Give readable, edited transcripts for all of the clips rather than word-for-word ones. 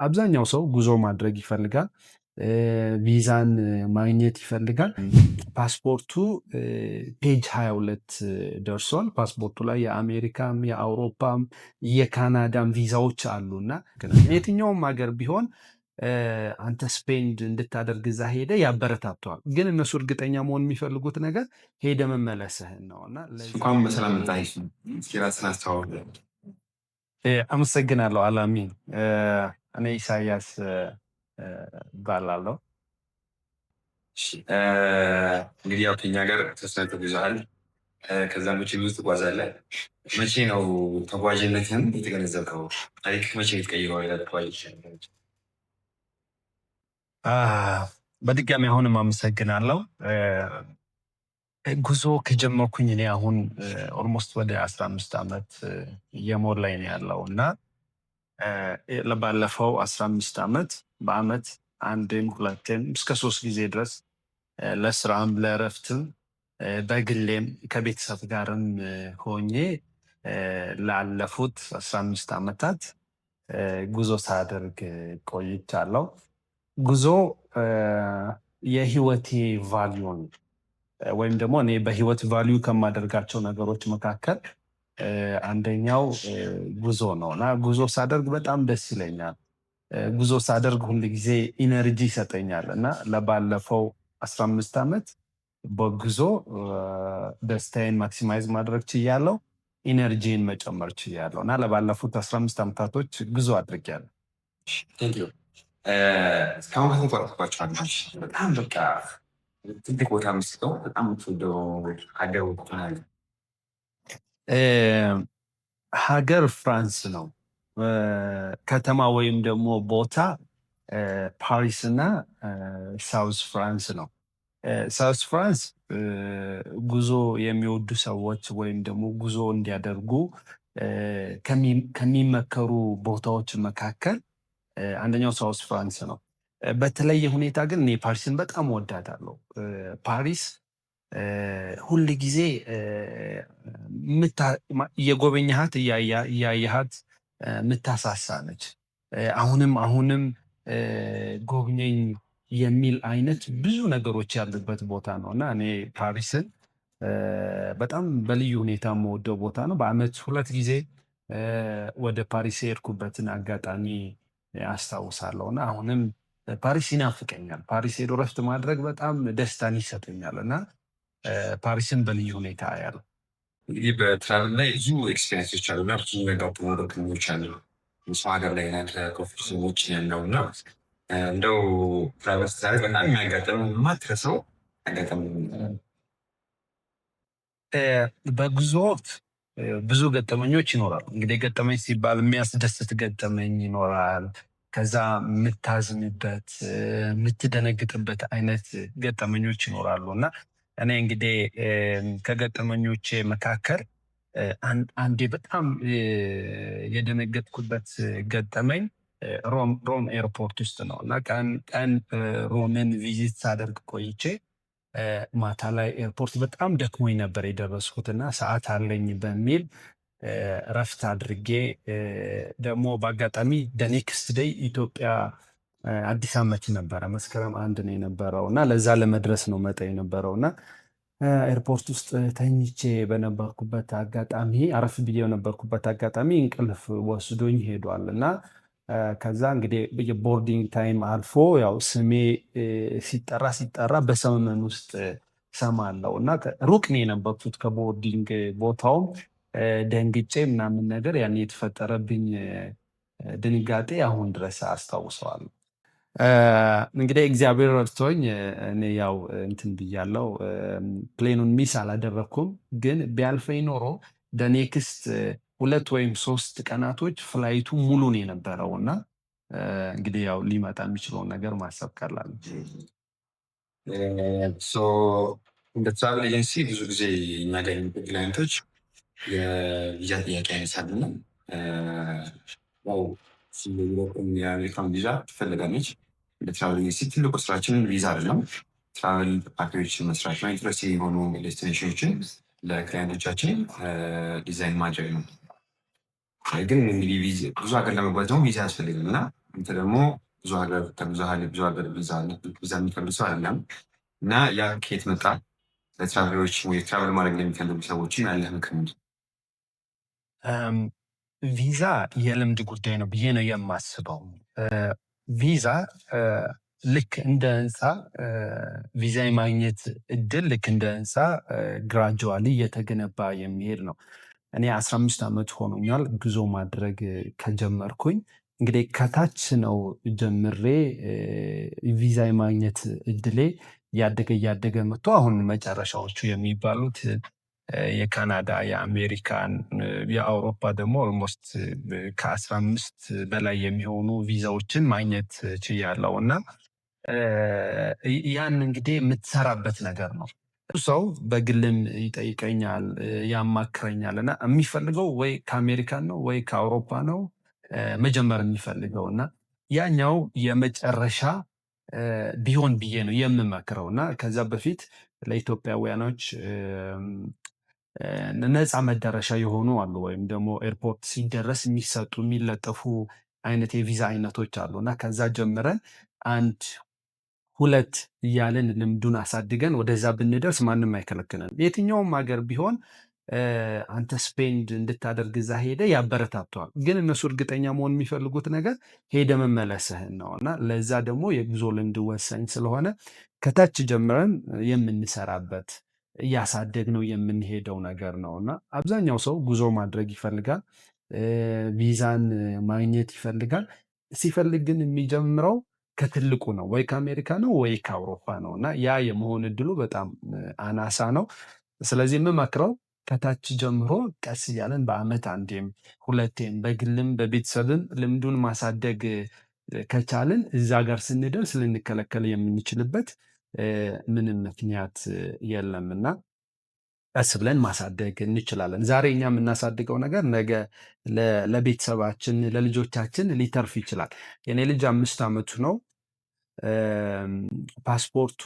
አብዛኛው ሰው ጉዞ ማድረግ ይፈልጋል። ቪዛን ማግኘት ይፈልጋል። ፓስፖርቱ ፔጅ 22 ደርሷል። ፓስፖርቱ ላይ የአሜሪካም የአውሮፓም የካናዳም ቪዛዎች አሉና የትኛውም ሀገር ቢሆን አንተ ስፔንድ እንድታደርግ እዛ ሄደ ያበረታተዋል። ግን እነሱ እርግጠኛ መሆን የሚፈልጉት ነገር ሄደ መመለስህን ነው እና እንኳን በሰላም መጣሽ። ራስን አስተዋውቅ። አመሰግናለሁ አላሚን። እኔ ኢሳያስ እባላለሁ። እንግዲህ ያው ከኛ ጋር ተወሰነ ተጉዘሃል። ከዛም ውጭ ብዙ ትጓዛለህ። መቼ ነው ተጓዥነትህን የተገነዘብከው? ታሪክ መቼ የተቀይረው? ተጓዥ በድጋሚ አሁንም አመሰግናለሁ። ጉዞ ከጀመርኩኝ እኔ አሁን ኦልሞስት ወደ 15 ዓመት እየሞላኝ ነው ያለው እና ለባለፈው 15 ዓመት በአመት አንድም ሁለትም እስከ 3 ጊዜ ድረስ ለስራም ለእረፍትም በግሌም ከቤተሰብ ጋርም ሆኜ ላለፉት 15 ዓመታት ጉዞ ሳደርግ ቆይቻለሁ። ጉዞ የህይወቴ ቫልዩን ወይም ደግሞ እኔ በህይወት ቫልዩ ከማደርጋቸው ነገሮች መካከል አንደኛው ጉዞ ነው እና ጉዞ ሳደርግ በጣም ደስ ይለኛል። ጉዞ ሳደርግ ሁል ጊዜ ኢነርጂ ይሰጠኛል እና ለባለፈው 15 ዓመት በጉዞ ደስታዬን ማክሲማይዝ ማድረግ ችያለሁ፣ ኢነርጂን መጨመር ችያለሁ እና ለባለፉት 15 ዓመታቶች ጉዞ አድርጌያለሁ። እስካሁን ከተጓዝኳቸው ሀገሮች በጣም በቃ ትልቅ ቦታ የምትሰጠው በጣም የምትወደው ሀገር ናል? ሀገር ፍራንስ ነው። ከተማ ወይም ደግሞ ቦታ ፓሪስ እና ሳውዝ ፍራንስ ነው። ሳውዝ ፍራንስ ጉዞ የሚወዱ ሰዎች ወይም ደግሞ ጉዞ እንዲያደርጉ ከሚመከሩ ቦታዎች መካከል አንደኛው ሳውዝ ፍራንስ ነው። በተለየ ሁኔታ ግን እኔ ፓሪስን በጣም ወዳታለሁ። ፓሪስ ሁል ጊዜ እየጎበኘሃት እያየሃት የምታሳሳ ነች። አሁንም ጎብኘኝ የሚል አይነት ብዙ ነገሮች ያሉበት ቦታ ነው እና እኔ ፓሪስን በጣም በልዩ ሁኔታ የምወደው ቦታ ነው። በአመት 2 ጊዜ ወደ ፓሪስ የሄድኩበትን አጋጣሚ አስታውሳለሁ እና አሁንም ፓሪስ ይናፍቀኛል። ፓሪስ ሄዶ ረፍት ማድረግ በጣም ደስታን ይሰጠኛል እና ፓሪስን በልዩ ሁኔታ ያለው እንግዲህ በትራቭል ላይ ብዙ ኤክስፔሪንሶች አሉ እና ብዙ ነገሮች አሉ። ሰው ሀገር ላይ ከፊት ሰዎች ያለው እና እንደው ትራቭል ስታደርግ በጣም የሚያጋጥም ማትረሰው አጋጣሚ? በጉዞ ወቅት ብዙ ገጠመኞች ይኖራሉ። እንግዲህ ገጠመኝ ሲባል የሚያስደስት ገጠመኝ ይኖራል። ከዛ የምታዝንበት የምትደነግጥበት አይነት ገጠመኞች ይኖራሉ እና እኔ እንግዲህ ከገጠመኞቼ መካከል አንዴ በጣም የደነገጥኩበት ገጠመኝ ሮም ኤርፖርት ውስጥ ነው እና ቀን ሮምን ቪዚት ሳደርግ ቆይቼ ማታ ላይ ኤርፖርት በጣም ደክሞኝ ነበር የደረስኩት እና ሰዓት አለኝ በሚል ረፍት አድርጌ ደግሞ በአጋጣሚ ኔክስት ዴይ ኢትዮጵያ አዲስ ዓመት ነበረ፣ መስከረም 1 ነው የነበረው እና ለዛ ለመድረስ ነው መጣ የነበረው እና ኤርፖርት ውስጥ ተኝቼ በነበርኩበት አጋጣሚ አረፍ ብዬ በነበርኩበት አጋጣሚ እንቅልፍ ወስዶኝ ሄዷል እና ከዛ እንግዲህ የቦርዲንግ ታይም አልፎ ያው ስሜ ሲጠራ በሰመመን ውስጥ ሰማለው እና ሩቅ ነው የነበርኩት ከቦርዲንግ ቦታውም ደንግጬ ምናምን ነገር ያን የተፈጠረብኝ ድንጋጤ አሁን ድረስ አስታውሰዋለሁ። እንግዲህ እግዚአብሔር ረድቶኝ እኔ ያው እንትን ብያለው፣ ፕሌኑን ሚስ አላደረኩም። ግን ቢያልፈኝ ኖሮ ኔክስት 2 ወይም 3 ቀናቶች ፍላይቱ ሙሉ ነው የነበረው እና እንግዲህ ያው ሊመጣ የሚችለውን ነገር ማሰብ ቀላል። እንደ ትራቭል ኤጀንሲ ብዙ ጊዜ የሚያገኙ ክላይንቶች የቪዛ ጥያቄ ያነሳልና የአሜሪካን ቪዛ ትፈልጋለች። እንደ ትራቭል ኤጀንሲ ትልቁ ስራችንን ቪዛ አይደለም፣ ትራቭል ፓኬጆችን መስራት ነው። ኢንትረስት የሆኑ ዴስቲኔሽኖችን ለክላይንቶቻችን ዲዛይን ማድረግ ነው። ግን እንግዲህ ብዙ ሀገር ለመጓዝ ደግሞ ቪዛ ያስፈልግም እና አንተ ደግሞ ብዙ ሀገር ብዙ ቪዛ የሚፈልግ ሰው አይደለም እና ያ ከየት መጣ? ለትራቨሎች ወይ ትራቨል ማድረግ ለሚፈልጉ ሰዎችም ያለህ ምክር ምንድን ነው? ቪዛ የልምድ ጉዳይ ነው ብዬ ነው የማስበው። ቪዛ ልክ እንደ ህንፃ ቪዛ የማግኘት እድል ልክ እንደ ህንፃ ግራጁዋሊ እየተገነባ የሚሄድ ነው። እኔ 15 ዓመት ሆኖኛል ጉዞ ማድረግ ከጀመርኩኝ። እንግዲህ ከታች ነው ጀምሬ ቪዛ የማግኘት እድሌ እያደገ መጥቶ አሁን መጨረሻዎቹ የሚባሉት የካናዳ፣ የአሜሪካን፣ የአውሮፓ ደግሞ ኦልሞስት ከ15 በላይ የሚሆኑ ቪዛዎችን ማግኘት ችያለሁ እና ያን እንግዲህ የምትሰራበት ነገር ነው። ሰው በግልም ይጠይቀኛል፣ ያማክረኛል እና የሚፈልገው ወይ ከአሜሪካን ነው ወይ ከአውሮፓ ነው መጀመር የሚፈልገው እና ያኛው የመጨረሻ ቢሆን ብዬ ነው የምመክረው እና ከዛ በፊት ለኢትዮጵያውያኖች ነፃ መዳረሻ የሆኑ አሉ ወይም ደግሞ ኤርፖርት ሲደረስ የሚሰጡ የሚለጠፉ አይነት የቪዛ አይነቶች አሉ እና ከዛ ጀምረን 1 2 እያለን ልምዱን አሳድገን ወደዛ ብንደርስ ማንም አይከለክለንም። የትኛውም ሀገር ቢሆን አንተ ስፔንድ እንድታደርግ እዛ ሄደ ያበረታተዋል። ግን እነሱ እርግጠኛ መሆን የሚፈልጉት ነገር ሄደ መመለስህን ነው እና ለዛ ደግሞ የጉዞ ልምድ ወሳኝ ስለሆነ ከታች ጀምረን የምንሰራበት እያሳደግነው የምንሄደው ነገር ነው እና አብዛኛው ሰው ጉዞ ማድረግ ይፈልጋል፣ ቪዛን ማግኘት ይፈልጋል። ሲፈልግ ግን የሚጀምረው ከትልቁ ነው፣ ወይ ከአሜሪካ ነው ወይ ከአውሮፓ ነው እና ያ የመሆን እድሉ በጣም አናሳ ነው። ስለዚህ የምመክረው ከታች ጀምሮ ቀስ እያለን በአመት 1ም 2ም በግልም በቤተሰብም ልምዱን ማሳደግ ከቻልን እዛ ጋር ስንደርስ ልንከለከል የምንችልበት ምንም ምክንያት የለምና ቀስ ብለን ማሳደግ እንችላለን። ዛሬ እኛ የምናሳድገው ነገር ነገ ለቤተሰባችን ለልጆቻችን ሊተርፍ ይችላል። የኔ ልጅ 5 ዓመቱ ነው። ፓስፖርቱ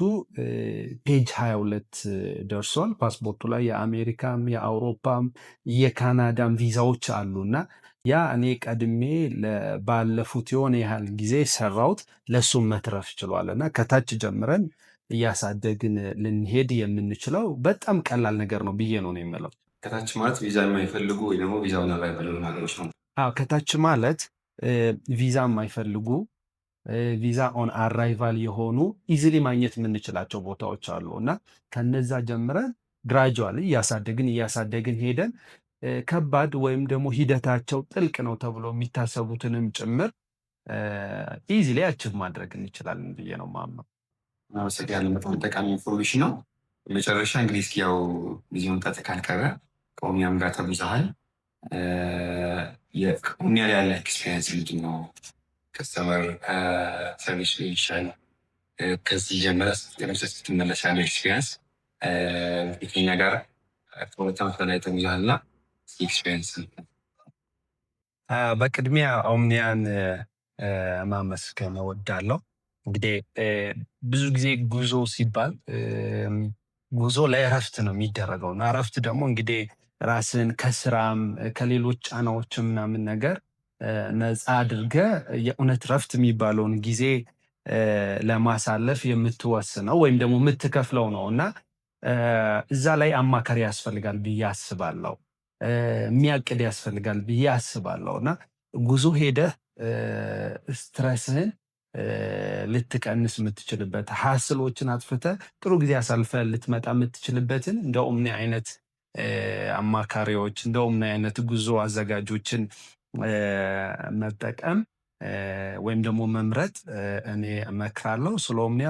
ፔጅ 22 ደርሷል። ፓስፖርቱ ላይ የአሜሪካም የአውሮፓም የካናዳም ቪዛዎች አሉና ያ እኔ ቀድሜ ባለፉት የሆነ ያህል ጊዜ ሰራሁት ለሱም መትረፍ ችሏል እና ከታች ጀምረን እያሳደግን ልንሄድ የምንችለው በጣም ቀላል ነገር ነው ብዬ ነው የምለው። ከታች ማለት ቪዛ የማይፈልጉ ወይ ደግሞ ቪዛውን የማይፈልጉ ሀገሮች ነው። ከታች ማለት ቪዛ የማይፈልጉ ቪዛ ኦን አራይቫል የሆኑ ኢዚሊ ማግኘት የምንችላቸው ቦታዎች አሉ እና ከነዛ ጀምረን ግራጁዋሊ እያሳደግን ሄደን ከባድ ወይም ደግሞ ሂደታቸው ጥልቅ ነው ተብሎ የሚታሰቡትንም ጭምር ኢዚሊ አቺቭ ማድረግ እንችላለን ብዬ ነው የማምነው። አመሰግናለሁ። በጣም ጠቃሚ ኢንፎርሜሽን ነው። መጨረሻ እንግዲህ እስኪ ያው ጊዜ መምጣት ካልቀረ ከኦምኒያም ጋር ተጉዘሃል። የኦምኒያ ላይ ያለ ኤክስፔሪንስ ምንድን ነው? ከስተመር ሰርቪስ ሊሆን ይችላል። ከዚህ ጀምረ ስትመለስ ያለ ኤክስፔሪንስ ከኛ ጋር ከ2 ዓመት በላይ ተጉዘሃል እና ኤክስፔሪንስ በቅድሚያ ኦምኒያን ማመስገን እወዳለሁ። እንግዲህ ብዙ ጊዜ ጉዞ ሲባል ጉዞ ለእረፍት ነው የሚደረገው እና እረፍት ደግሞ እንግዲህ ራስን ከስራም ከሌሎች ጫናዎችም ምናምን ነገር ነፃ አድርገ የእውነት እረፍት የሚባለውን ጊዜ ለማሳለፍ የምትወስነው ወይም ደግሞ የምትከፍለው ነው እና እዛ ላይ አማካሪ ያስፈልጋል ብዬ አስባለሁ። የሚያቅድ ያስፈልጋል ብዬ አስባለሁ እና ጉዞ ሄደህ ስትረስህን ልትቀንስ የምትችልበት ሀስሎችን አጥፍተህ ጥሩ ጊዜ አሳልፈህ ልትመጣ የምትችልበትን እንደ ኦምኒ አይነት አማካሪዎች እንደ ኦምኒ አይነት ጉዞ አዘጋጆችን መጠቀም ወይም ደግሞ መምረጥ እኔ እመክራለሁ። ስለ ኦምኒያ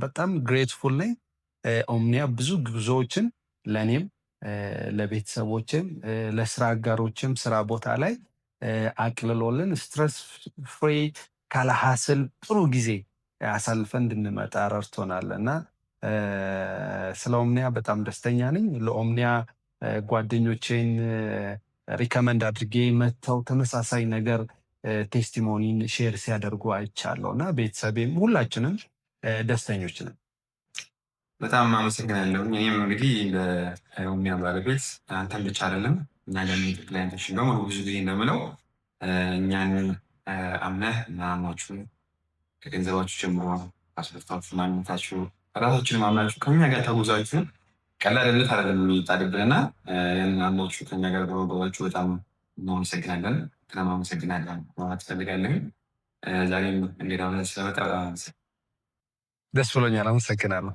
በጣም ግሬትፉል ነኝ። ኦምኒያ ብዙ ጉዞዎችን ለእኔም ለቤተሰቦችም ለስራ አጋሮችም ስራ ቦታ ላይ አቅልሎልን ስትረስ ፍሪ ካለ ሀስል ጥሩ ጊዜ አሳልፈን እንድንመጣ ረድቶናል እና ስለ ኦምኒያ በጣም ደስተኛ ነኝ። ለኦምኒያ ጓደኞቼን ሪከመንድ አድርጌ መጥተው ተመሳሳይ ነገር ቴስቲሞኒን ሼር ሲያደርጉ አይቻለሁ እና ቤተሰቤም ሁላችንም ደስተኞች ነን። በጣም አመሰግናለሁ። እኔም እንግዲህ ለኦምኒያ ባለቤት አንተን ብቻ አይደለም እኛ ለሚት ክላይንቶችን በሙሉ ብዙ ጊዜ እንደምለው እኛን አምነህ እና አምናችሁ ከገንዘባችሁ ጀምሮ አስበርታችሁ ማንነታችሁ ራሳችሁን ማምናችሁ ከኛ ጋር ተጉዛችሁ ቀላልነት አይደለም የሚጣድብንና ያንን አምናችሁ ከኛ ጋር በመጓዛችሁ በጣም እናመሰግናለን። አመሰግናለን ማለት ፈልጋለሁ። ዛሬም እንግዳ ሆነህ ስለመጣ በጣም ደስ ብሎኛል። አመሰግናለሁ።